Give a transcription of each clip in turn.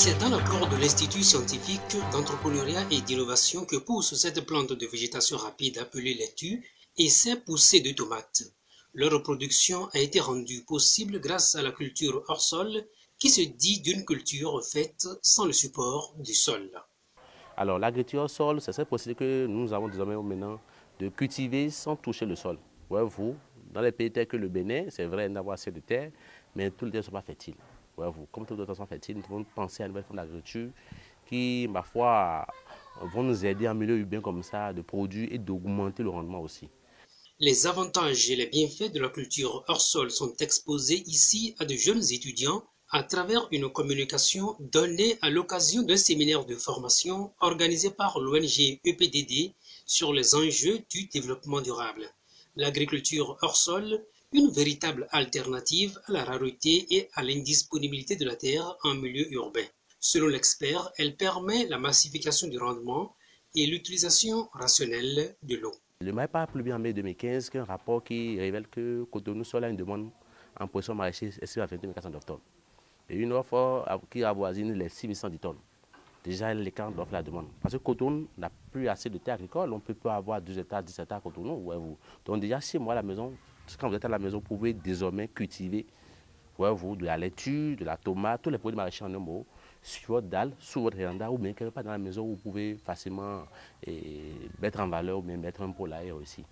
C'est dans la cour de l'Institut scientifique d'entrepreneuriat et d'innovation que pousse cette plante de végétation rapide appelée laitue et ces poussées de tomates. Leur reproduction a été rendue possible grâce à la culture hors sol qui se dit d'une culture faite sans le support du sol. Alors l'agriculture au sol, c'est cette possibilité que nous avons désormais maintenant de cultiver sans toucher le sol. Voyez-vous, dans les pays tels que le Bénin, c'est vrai d'avoir assez de terre, mais tous les terres ne sont pas fertiles. Voyez-vous, comme toutes les terres sont fertiles, nous devons penser à une nouvelle forme d'agriculture qui, ma foi, vont nous aider en milieu urbain comme ça, de produire et d'augmenter le rendement aussi. Les avantages et les bienfaits de la culture hors sol sont exposés ici à de jeunes étudiants à travers une communication donnée à l'occasion d'un séminaire de formation organisé par l'ONG EPDD sur les enjeux du développement durable. L'agriculture hors sol, une véritable alternative à la rareté et à l'indisponibilité de la terre en milieu urbain. Selon l'expert, elle permet la massification du rendement et l'utilisation rationnelle de l'eau. Le MAEPA a publié en mai 2015 un rapport qui révèle que Cotonou Sol a une demande en production maraîchère estimée à 22 400 tonnes. Et une offre qui avoisine les 6110 tonnes. Déjà, l'écart d'offre la demande. Parce que Cotonou n'a plus assez de terre agricole. On peut pas avoir 12 hectares, 10 hectares à Cotonou. Ouais, donc déjà, chez moi à la maison, quand vous êtes à la maison, vous pouvez désormais cultiver de la laitue, de la tomate, tous les produits maraîchers en un mot, sur votre dalle, sous votre véranda, ou bien quelque part dans la maison où vous pouvez facilement mettre en valeur ou bien mettre un poulailler aussi.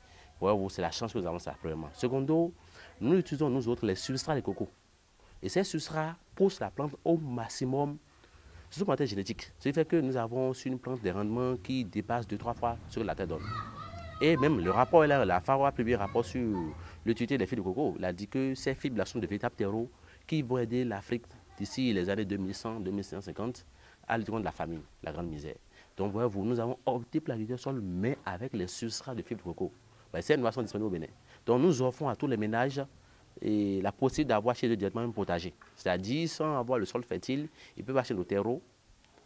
C'est la chance que nous avons ça, premièrement. Secondo, nous utilisons nous autres les substrats de coco. Et ces substrats poussent la plante au maximum sur le plan génétique. Ce qui fait que nous avons sur une plante des rendements qui dépassent 2-3 fois ce que la terre donne. Et même le rapport, la FAO a publié un rapport sur l'utilité des fibres de coco. Il a dit que ces fibres sont de véritables terreaux qui vont aider l'Afrique d'ici les années 2100-2150 à lutter contre la famine, la grande misère. Donc voyez-vous, nous avons opté pour l'agriculture sol, mais avec les substrats de fibres de coco. Ces innovations sont disponibles au Bénin. Donc nous offrons à tous les ménages la possibilité d'avoir chez eux directement un potager. C'est-à-dire, sans avoir le sol fertile, ils peuvent acheter nos terreaux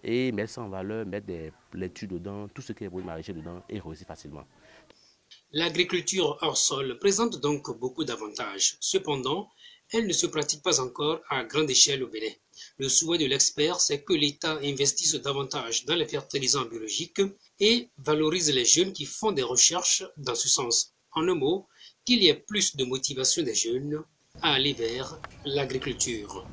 et mettre ça en valeur, mettre des laitues dedans, tout ce qui est produit maraîcher dedans et réussir facilement. L'agriculture hors sol présente donc beaucoup d'avantages. Cependant, elle ne se pratique pas encore à grande échelle au Bénin. Le souhait de l'expert, c'est que l'État investisse davantage dans les fertilisants biologiques et valorise les jeunes qui font des recherches dans ce sens. En un mot, qu'il y ait plus de motivation des jeunes à aller vers l'agriculture.